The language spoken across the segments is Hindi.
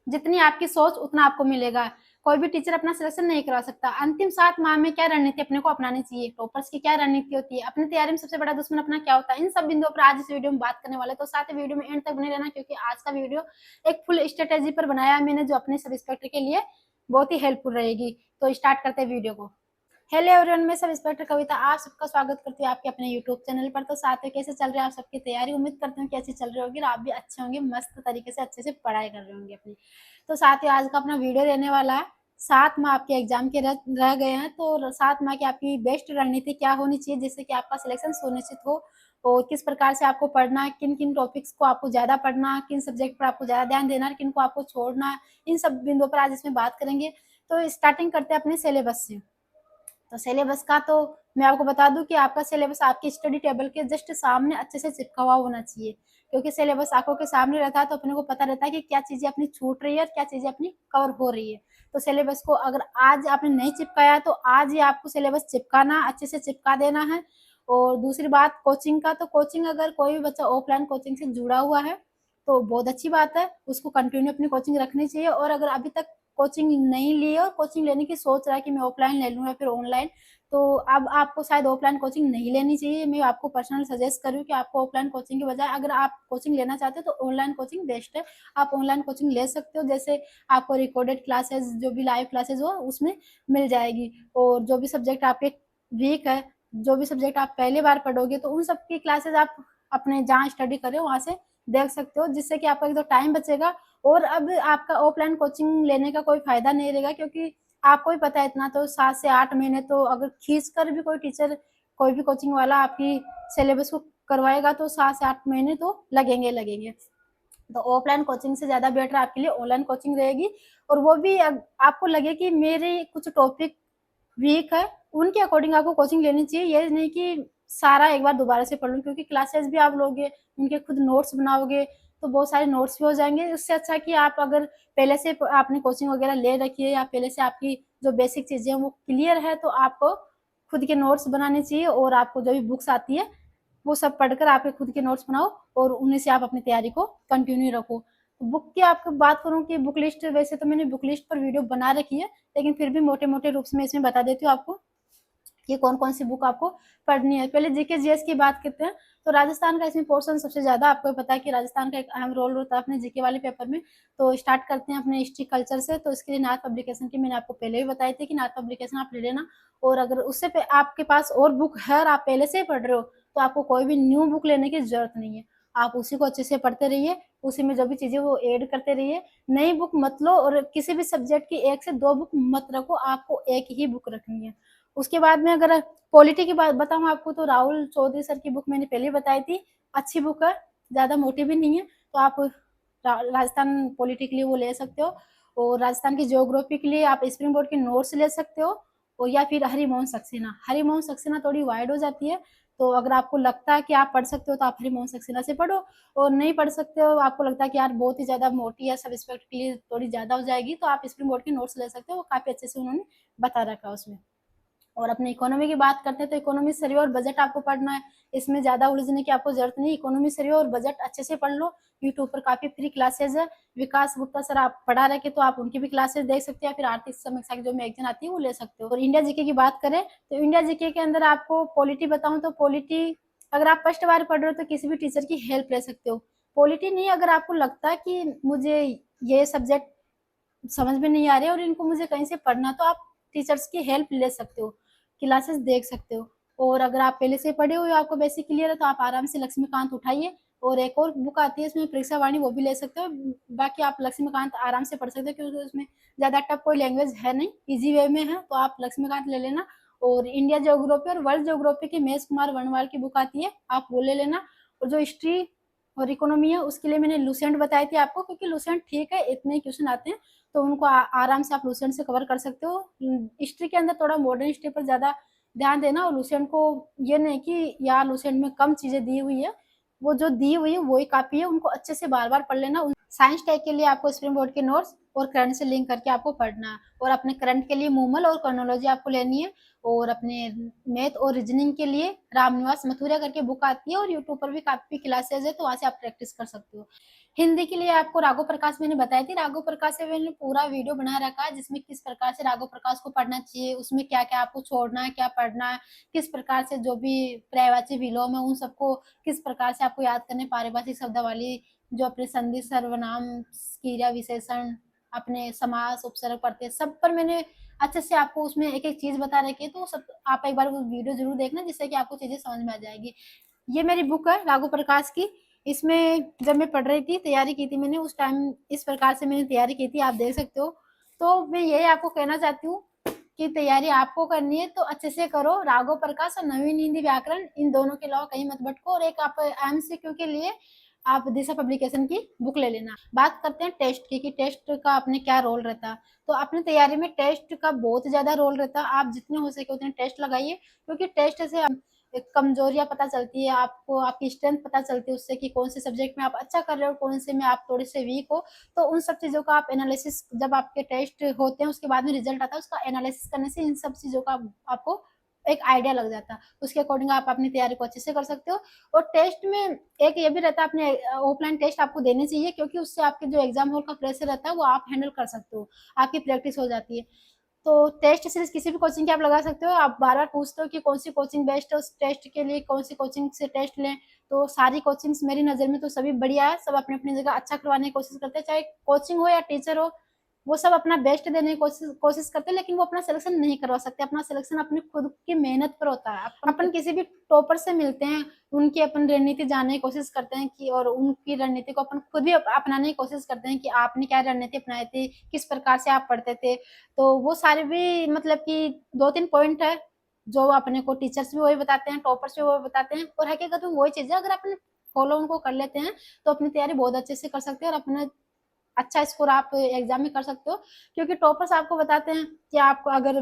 जितनी आपकी सोच उतना आपको मिलेगा। कोई भी टीचर अपना सिलेक्शन नहीं करवा सकता। अंतिम 7 माह में क्या रणनीति अपने को अपनानी चाहिए, टॉपर्स की क्या रणनीति होती है, अपनी तैयारी में सबसे बड़ा दुश्मन अपना क्या होता है, इन सब बिंदुओं पर आज इस वीडियो में बात करने वाले। तो साथ ही वीडियो में एंड तक बने रहना, क्योंकि आज का वीडियो एक फुल स्ट्रेटेजी पर बनाया है मैंने, जो अपने सब इंस्पेक्टर के लिए बहुत ही हेल्पफुल रहेगी। तो स्टार्ट करते हैं वीडियो को। हेलो एवरीवन, मैं सब इंस्पेक्टर कविता आप सबका स्वागत करती हूँ आपके अपने यूट्यूब चैनल पर। तो साथ में कैसे चल रही है आप सबकी तैयारी, उम्मीद करती हूँ कि अच्छी चल रही होगी और आप भी अच्छे होंगे, मस्त तरीके से अच्छे से पढ़ाई कर रहे होंगे अपनी। तो साथ ही आज का अपना वीडियो रहने वाला है, 7 माह आपके एग्जाम के रह गए हैं, तो 7 माह की आपकी बेस्ट रणनीति क्या होनी चाहिए जिससे कि आपका सिलेक्शन सुनिश्चित हो, और किस प्रकार से आपको पढ़ना है, किन किन टॉपिक्स को आपको ज्यादा पढ़ना है, किन सब्जेक्ट पर आपको ज्यादा ध्यान देना है, किन को आपको छोड़ना है, इन सब बिंदुओं पर आज इसमें बात करेंगे। तो स्टार्टिंग करते हैं अपने सिलेबस से। तो सिलेबस का तो मैं आपको बता दूं कि आपका सिलेबस आपकी स्टडी टेबल के जस्ट सामने अच्छे से चिपका हुआ होना चाहिए, क्योंकि सिलेबस आंखों के सामने रहता है तो अपने को पता रहता है कि क्या चीजें अपनी छूट रही है और क्या चीजें अपनी कवर हो रही है। तो सिलेबस को अगर आज आपने नहीं चिपकाया तो आज ही आपको सिलेबस चिपकाना, अच्छे से चिपका देना है। और दूसरी बात कोचिंग का, तो कोचिंग अगर कोई भी बच्चा ऑफलाइन कोचिंग से जुड़ा हुआ है तो बहुत अच्छी बात है, उसको कंटिन्यू अपनी कोचिंग रखनी चाहिए। और अगर अभी तक कोचिंग नहीं ली और कोचिंग लेने की सोच रहा है कि मैं ऑफलाइन ले लूँ या फिर ऑनलाइन, तो अब आपको शायद ऑफलाइन कोचिंग नहीं लेनी चाहिए। मैं आपको पर्सनल सजेस्ट करूँ कि आपको ऑफलाइन कोचिंग के बजाय अगर आप कोचिंग लेना चाहते हो तो ऑनलाइन कोचिंग बेस्ट है। आप ऑनलाइन कोचिंग ले सकते हो, जैसे आपको रिकॉर्डेड क्लासेस जो भी लाइव क्लासेस हो उसमें मिल जाएगी, और जो भी सब्जेक्ट आपके वीक है, जो भी सब्जेक्ट आप पहली बार पढ़ोगे तो उन सब की क्लासेस आप अपने जहाँ स्टडी कर रहे हो वहाँ से देख सकते हो, जिससे कि आपका एक तो टाइम बचेगा। और अब आपका ऑफलाइन कोचिंग लेने का कोई फायदा नहीं रहेगा, क्योंकि आपको ही पता है इतना तो 7 से 8 महीने तो अगर खींच कर भी कोई टीचर, कोई भी कोचिंग वाला आपकी सिलेबस को करवाएगा तो 7 से 8 महीने तो लगेंगे लगेंगे। तो ऑफलाइन कोचिंग से ज्यादा बेटर आपके लिए ऑनलाइन कोचिंग रहेगी। और वो भी आपको लगे कि मेरे कुछ टॉपिक वीक है, उनके अकॉर्डिंग आपको कोचिंग लेनी चाहिए। ये नहीं कि सारा एक बार दोबारा से पढ़ लूँ, क्योंकि क्लासेस भी आप लोगे, उनके खुद नोट्स बनाओगे तो बहुत सारे नोट्स भी हो जाएंगे। उससे अच्छा कि आप अगर पहले से आपने कोचिंग वगैरह ले रखी है या पहले से आपकी जो बेसिक चीजें हैं वो क्लियर है, तो आपको खुद के नोट्स बनाने चाहिए, और आपको जो भी बुक्स आती है वो सब पढ़कर आपके खुद के नोट्स बनाओ और उन्हीं से आप अपनी तैयारी को कंटिन्यू रखो। तो बुक की आपको बात करूँ कि बुक लिस्ट, वैसे तो मैंने बुक लिस्ट पर वीडियो बना रखी है, लेकिन फिर भी मोटे मोटे रूप से मैं इसमें बता देती हूँ आपको कि कौन कौन सी बुक आपको पढ़नी है। पहले जीके जीएस की बात करते हैं, तो राजस्थान का इसमें पोर्शन सबसे ज्यादा, आपको पता है कि राजस्थान का एक अहम रोल होता है अपने जीके वाले पेपर में। तो स्टार्ट करते हैं अपने हिस्ट्री कल्चर से। तो इसके लिए नाथ पब्लिकेशन की मैंने आपको पहले भी बताई थी कि नाथ पब्लिकेशन आप ले लेना, और अगर उससे आपके पास और बुक है और आप पहले से ही पढ़ रहे हो तो आपको कोई भी न्यू बुक लेने की जरूरत नहीं है। आप उसी को अच्छे से पढ़ते रहिए, उसी में जो भी चीजें वो ऐड करते रहिए। नई बुक मत लो, और किसी भी सब्जेक्ट की 1 से 2 बुक मत रखो, आपको एक ही बुक रखनी है। उसके बाद में अगर पॉलिटी की बात बताऊं आपको, तो राहुल चौधरी सर की बुक मैंने पहले बताई थी, अच्छी बुक है, ज्यादा मोटी भी नहीं है। तो आप राजस्थान पॉलिटी के लिए वो ले सकते हो, और राजस्थान की ज्योग्राफी के लिए आप स्प्रिंग बोर्ड के नोट्स ले सकते हो, और या फिर हरिमोहन सक्सेना। हरिमोहन सक्सेना थोड़ी वाइड हो जाती है, तो अगर आपको लगता है कि आप पढ़ सकते हो तो आप हरिमोहन सक्सेना से पढ़ो, और नहीं पढ़ सकते हो, आपको लगता है कि यार बहुत ही ज्यादा मोटी है, सब इंस्पेक्टर के लिए थोड़ी ज्यादा हो जाएगी, तो आप स्प्रिंग बोर्ड के नोट्स ले सकते हो, वो काफी अच्छे से उन्होंने बता रखा है उसमें। और अपने इकोनॉमी की बात करते हैं, तो इकोनॉमी सर्वे और बजट आपको पढ़ना है, इसमें ज्यादा उलझने की आपको जरूरत नहीं। इकोनॉमी सर्वे और बजट अच्छे से पढ़ लो, यूट्यूब पर काफी फ्री क्लासेज है। विकास गुप्ता सर आप पढ़ा रखे तो आप उनकी भी क्लासेस देख सकते हैं, या फिर आर्थिक समीक्षा की जो मैगजीन आती है वो ले सकते हो। और इंडिया जीके की बात करें तो इंडिया जीके के अंदर आपको पॉलिटी बताऊं तो पॉलिटी अगर आप फर्स्ट बार पढ़ रहे हो तो किसी भी टीचर की हेल्प ले सकते हो। पॉलिटी नहीं, अगर आपको लगता है कि मुझे ये सब्जेक्ट समझ में नहीं आ रहे और इनको मुझे कहीं से पढ़ना, तो आप टीचर्स की हेल्प ले सकते हो, क्लासेस देख सकते हो। और अगर आप पहले से पढ़े हुए आपको बेसिक क्लियर है तो आप आराम से लक्ष्मीकांत उठाइए, और एक और बुक आती है इसमें परीक्षा वाणी, वो भी ले सकते हो। बाकी आप लक्ष्मीकांत आराम से पढ़ सकते हो, क्योंकि उसमें ज्यादा टफ कोई लैंग्वेज है नहीं, इजी वे में है, तो आप लक्ष्मीकांत ले लेना। और इंडिया ज्योग्राफी और वर्ल्ड ज्योग्राफी की महेश कुमार वर्णवाल की बुक आती है, आप वो ले लेना। और जो हिस्ट्री और इकोनॉमी है उसके लिए मैंने लुसेंट बताई थी आपको, क्योंकि लुसेंट ठीक है, इतने क्वेश्चन आते हैं तो उनको आराम से आप लुसेंट से कवर कर सकते हो। हिस्ट्री के अंदर थोड़ा मॉडर्न हिस्ट्री पर ज्यादा ध्यान देना, और लुसेंट को ये नहीं कि यार लुसेंट में कम चीजें दी हुई है, वो जो दी हुई है वही काफी है, उनको अच्छे से बार बार पढ़ लेना। साइंस टैग के लिए आपको स्प्रिंग बोर्ड के नोट्स और करंट से लिंक करके आपको पढ़ना है, और अपने करंट के लिए मूमल और क्रोनोलॉजी आपको लेनी है। और अपने मैथ और रीजनिंग के लिए रामनिवास मथुरा करके बुक आती है, और यूट्यूब पर भी काफी क्लासेज है, तो वहां से आप प्रैक्टिस कर सकते हो। हिंदी के लिए आपको राघव प्रकाश मैंने बताई थी। राघव प्रकाश से मैंने पूरा वीडियो बना रखा है, जिसमें किस प्रकार से राघव प्रकाश को पढ़ना चाहिए, उसमें क्या-क्या आपको छोड़ना है, क्या पढ़ना है, किस प्रकार से जो भी पर्यायवाची विलोम है उन सबको किस प्रकार से आपको याद करने, पारिभाषिक शब्दावली, जो अपने संधि, सर्वनाम, क्रिया विशेषण, अपने समास, उपसर्ग पढ़ते हैं, सब पर मैंने अच्छे से आपको उसमें एक-एक चीज़ बता रखी है। तो सब आप एक बार वो वीडियो ज़रूर देखना, जिससे कि आपको चीज़ें समझ में आ जाएगी। ये मेरी बुक है राघव प्रकाश की। इसमें जब मैं पढ़ रही थी, तैयारी की थी मैंने, उस टाइम इस प्रकार से मैंने तैयारी की थी, आप देख सकते हो। तो मैं यही आपको कहना चाहती हूँ कि तैयारी आपको करनी है तो अच्छे से करो। राघव प्रकाश और नवीन हिंदी व्याकरण, इन दोनों के अलावा कहीं मत भटको। और एक आप एमसीक्यू के लिए आप दिशा पब्लिकेशन की बुक ले लेना। बात करते हैं टेस्ट की, कि टेस्ट का अपने क्या रोल रहता है। तो अपनी तैयारी में टेस्ट का बहुत ज्यादा रोल रहता है। आप जितने हो सके उतने टेस्ट लगाइए, क्योंकि टेस्ट से कमजोरियां पता चलती है, आपको आपकी स्ट्रेंथ पता चलती है उससे, कि कौन से सब्जेक्ट में आप अच्छा कर रहे हो, कौन से में आप थोड़े से वीक हो। तो उन सब चीजों का आप एनालिसिस, जब आपके टेस्ट होते हैं उसके बाद में रिजल्ट आता है, उसका एनालिसिस करने से इन सब चीजों का आपको एक आइडिया लग जाता है। उसके अकॉर्डिंग आप अपनी तैयारी को अच्छे से कर सकते हो। और टेस्ट में एक ये भी रहता है, अपने ऑफलाइन टेस्ट आपको देने चाहिए, क्योंकि उससे आपके जो एग्जाम हॉल का प्रेशर रहता है वो आप हैंडल कर सकते हो, आपकी प्रैक्टिस हो जाती है। तो टेस्ट सीरीज किसी भी कोचिंग की आप लगा सकते हो। आप बार बार पूछते हो कि कौन सी कोचिंग बेस्ट है, उस टेस्ट के लिए कौन सी कोचिंग से टेस्ट लें। तो सारी कोचिंग्स मेरी नज़र में तो सभी बढ़िया है, सब अपनी अपनी जगह अच्छा करवाने की कोशिश करते हैं, चाहे कोचिंग हो या टीचर हो। वो सब अपना बेस्ट देने की कोशिश करते हैं, लेकिन वो अपना सिलेक्शन नहीं करवा सकते। अपना सिलेक्शन अपनी खुद की मेहनत पर होता है। अपन किसी भी टॉपर से मिलते हैं, उनकी अपन रणनीति जानने की कोशिश करते हैं, कि और उनकी रणनीति को अपन खुद भी अपनाने की कोशिश करते हैं, कि आपने क्या रणनीति अपनाई थी, किस प्रकार से आप पढ़ते थे। तो वो सारे भी मतलब कि 2-3 पॉइंट है, जो अपने को टीचर्स भी वही बताते हैं, टॉपर्स भी वही बताते हैं, और हकीकत में वही चीज़ है। अगर अपन फॉलो उनको कर लेते हैं, तो अपनी तैयारी बहुत अच्छे से कर सकते हैं, और अपना अच्छा स्कोर आप एग्जाम में कर सकते हो। क्योंकि टॉपर्स आपको बताते हैं कि आप अगर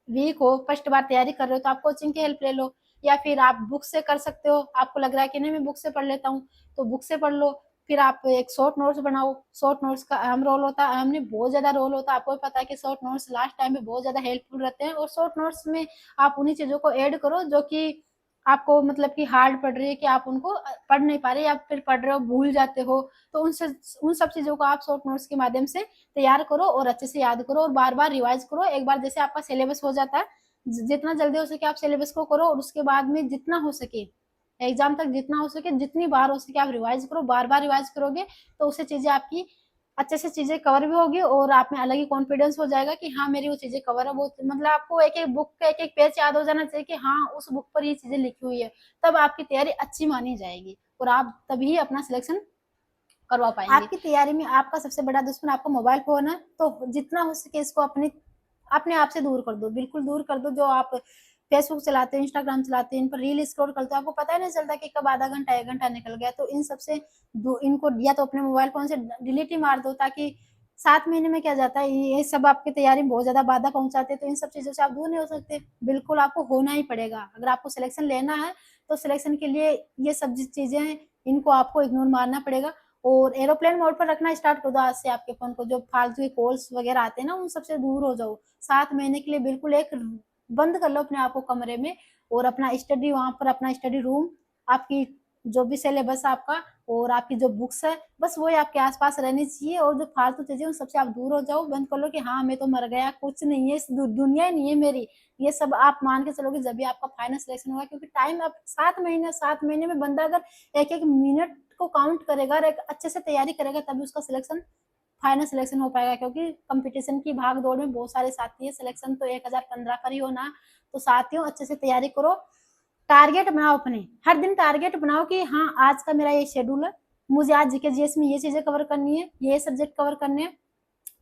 वीक हो, फर्स्ट बार तैयारी कर रहे हो, तो आप कोचिंग की हेल्प ले लो, या फिर आप बुक से कर सकते हो। आपको लग रहा है कि नहीं मैं बुक से पढ़ लेता हूँ, तो बुक से पढ़ लो। फिर आप एक शॉर्ट नोट्स बनाओ। शॉर्ट नोट्स का अहम रोल होता है, अहम नहीं बहुत ज्यादा रोल होता है। आपको भी पता है कि शॉर्ट नोट्स लास्ट टाइम में बहुत ज्यादा हेल्पफुल रहते हैं। और शॉर्ट नोट्स में आप उन्हीं चीजों को ऐड करो जो कि आपको मतलब कि हार्ड पड़ रही है, कि आप उनको पढ़ नहीं पा रहे, या फिर पढ़ रहे हो भूल जाते हो। तो उन सब चीजों को आप शॉर्ट नोट्स के माध्यम से तैयार करो, और अच्छे से याद करो, और बार बार रिवाइज करो। एक बार जैसे आपका सिलेबस हो जाता है, जितना जल्दी हो सके आप सिलेबस को करो, और उसके बाद में जितना हो सके एग्जाम तक, जितना हो सके जितनी बार हो सके आप रिवाइज करो। बार बार रिवाइज करोगे तो उससे चीजें आपकी अच्छे से चीजें कवर भी होगी, और आप में अलग ही कॉन्फिडेंस हो जाएगा कि हाँ मेरी वो चीजें कवर है। वो मतलब आपको एक एक बुक का एक एक पेज याद हो जाना चाहिए, कि हाँ उस बुक पर ये चीजें लिखी हुई है। तब आपकी तैयारी अच्छी मानी जाएगी, और आप तभी अपना सिलेक्शन करवा पाएंगे। आपकी तैयारी में आपका सबसे बड़ा दुश्मन आपका मोबाइल फोन है, तो जितना हो सके इसको अपने आप से दूर कर दो, बिल्कुल दूर कर दो। जो आप फेसबुक चलाते हो, इंस्टाग्राम चलाते हो, इन पर रील स्क्रॉल करते हो, आपको पता ही नहीं चलता कि कब आधा घंटा 1 घंटा निकल गया। तो इन सबसे इनको या तो अपने मोबाइल फोन से डिलीट ही मार दो, ताकि 7 महीने में क्या जाता है, ये सब आपकी तैयारी में बहुत ज्यादा बाधा पहुंचाते हैं। तो इन सब चीजों से आप दूर नहीं हो सकते, बिल्कुल आपको होना ही पड़ेगा। अगर आपको सिलेक्शन लेना है, तो सिलेक्शन के लिए ये सब चीजें हैं, इनको आपको इग्नोर मारना पड़ेगा। और एरोप्लेन मोड पर रखना स्टार्ट कर दो आज से आपके फोन को। जो फालतू के कॉल्स वगैरह आते हैं ना, उन सबसे दूर हो जाओ। 7 महीने के लिए बिल्कुल एक बंद कर लो अपने आप को कमरे में, और अपना स्टडी वहां पर, अपना स्टडी रूम, आपकी जो भी सिलेबस आपका और आपकी जो बुक्स है, बस वही आपके आसपास रहनी चाहिए। और जो फालतू चीजें उन सबसे आप दूर हो जाओ, बंद कर लो, कि हाँ मैं तो मर गया, कुछ नहीं है, इस दुनिया ही नहीं है मेरी। ये सब आप मान के चलोगे जब भी आपका फाइनल सिलेक्शन होगा। क्योंकि टाइम अब 7 महीने, 7 महीने में बंदा अगर एक एक मिनट को काउंट करेगा और एक अच्छे से तैयारी करेगा, तभी उसका सिलेक्शन फाइनल सिलेक्शन हो पाएगा। क्योंकि कंपटीशन की भाग दौड़ में बहुत सारे साथी है, सिलेक्शन तो 1015 पर ही होना। तो साथियों अच्छे से तैयारी करो, टारगेट बनाओ अपने, हर दिन टारगेट बनाओ कि हाँ आज का मेरा ये शेड्यूल है, मुझे आज जीके जीएस में ये चीजें कवर करनी है, ये सब्जेक्ट कवर करने हैं,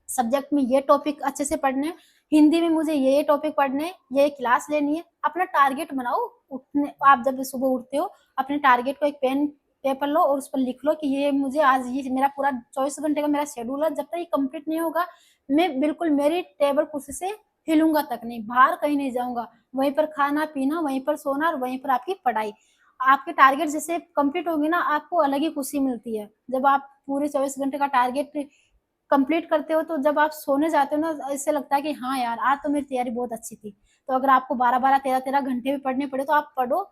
सब्जेक्ट में ये टॉपिक अच्छे से पढ़ने हैं, हिंदी में मुझे ये टॉपिक पढ़ने हैं, ये क्लास लेनी है। अपना टारगेट बनाओ। उठने आप जब सुबह उठते हो, अपने टारगेट को एक पेन पेपर लो और उस पर लिख लो कि ये मुझे आज, ये मेरा पूरा 24 घंटे का मेरा शेड्यूल है। जब तक ये कंप्लीट नहीं होगा, मैं बिल्कुल मेरी टेबल कुर्सी से हिलूंगा तक नहीं, बाहर कहीं नहीं जाऊंगा। वहीं पर खाना पीना, वहीं पर सोना, और वहीं पर आपकी पढ़ाई। आपके टारगेट जैसे कंप्लीट होंगे ना, आपको अलग ही खुशी मिलती है। जब आप पूरे 24 घंटे का टारगेट कंप्लीट करते हो, तो जब आप सोने जाते हो ना, ऐसे लगता है कि हाँ यार आज तो मेरी तैयारी बहुत अच्छी थी। तो अगर आपको 12-12, 13-13 घंटे भी पढ़ने पड़े, तो आप पढ़ो।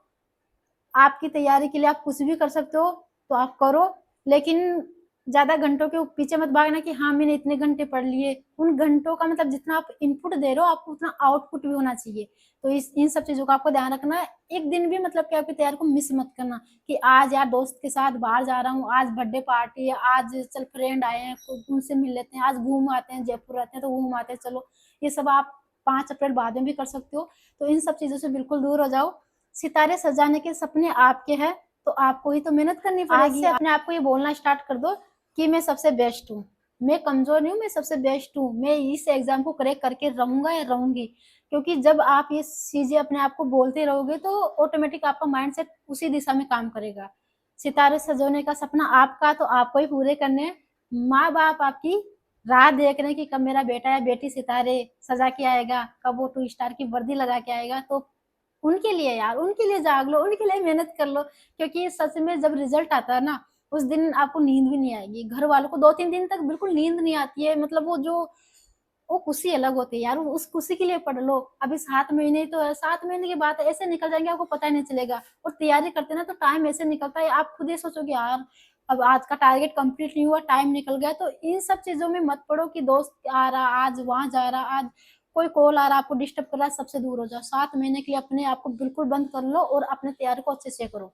आपकी तैयारी के लिए आप कुछ भी कर सकते हो, तो आप करो। लेकिन ज्यादा घंटों के पीछे मत भागना कि हाँ मैंने इतने घंटे पढ़ लिए। उन घंटों का मतलब जितना आप इनपुट दे रहे हो आपको उतना आउटपुट भी होना चाहिए। तो इस इन सब चीजों का आपको ध्यान रखना है। एक दिन भी मतलब कि आपकी तैयारी को मिस मत करना कि आज यार दोस्त के साथ बाहर जा रहा हूँ, आज बर्थडे पार्टी है, आज चल फ्रेंड आए हैं उनसे मिल लेते हैं, आज घूम आते हैं, जयपुर रहते हैं तो घूम आते हैं, चलो। ये सब आप 5 अप्रैल बाद में भी कर सकते हो। तो इन सब चीजों से बिल्कुल दूर हो जाओ। सितारे सजाने के सपने आपके हैं, तो आपको ही तो मेहनत करनी पड़ेगी। आज से अपने आप को ये बोलना स्टार्ट कर दो कि मैं सबसे बेस्ट हूँ, मैं कमजोर नहीं हूँ, मैं सबसे बेस्ट हूँ, मैं इस एग्जाम को क्रैक करके रहूंगा या रहूंगी। क्योंकि जब आप ये चीजें अपने आप को बोलते रहोगे तो ऑटोमेटिक आपका माइंडसेट उसी दिशा में काम करेगा। सितारे सजोने का सपना आपका तो आपको ही पूरे करने हैं। माँ बाप आपकी राह देख रहे हैं कि कब मेरा बेटा या बेटी सितारे सजा के आएगा, कब वो 2 स्टार की वर्दी लगा के आएगा। तो उनके लिए यार, उनके लिए जाग लो, उनके लिए मेहनत कर लो। क्योंकि सच में जब रिजल्ट आता है ना, उस दिन आपको नींद भी नहीं आएगी। घर वालों को 2-3 दिन तक बिल्कुल नींद नहीं आती है। मतलब वो खुशी अलग होती है यार। उस खुशी के लिए पढ़ लो। अभी 7 महीने तो है, 7 महीने के बाद ऐसे निकल जाएंगे आपको पता ही नहीं चलेगा। और तैयारी करते ना तो टाइम ऐसे निकलता है, आप खुद ही सोचोगे यार अब आज का टारगेट कंप्लीट नहीं हुआ, टाइम निकल गया। तो इन सब चीजों में मत पड़ो कि दोस्त आ रहा, आज वहां जा रहा, आज कोई कॉल आ रहा, आपको डिस्टर्ब कर रहा है, सबसे दूर हो जाओ। 7 महीने के लिए अपने आप को बिल्कुल बंद कर लो और अपने तैयारी को अच्छे से करो।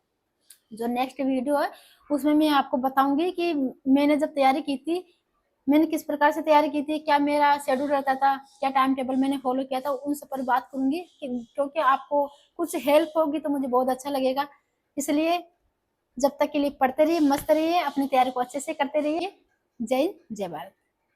जो नेक्स्ट वीडियो है उसमें मैं आपको बताऊंगी कि मैंने जब तैयारी की थी, मैंने किस प्रकार से तैयारी की थी, क्या मेरा शेड्यूल रहता था, क्या टाइम टेबल मैंने फॉलो किया था, उन सब पर बात करूंगी। क्योंकि आपको कुछ हेल्प होगी तो मुझे बहुत अच्छा लगेगा। इसलिए जब तक के लिए पढ़ते रहिए, मस्त रहिए, अपनी तैयारी को अच्छे से करते रहिए। जय हिंद, जय भारत।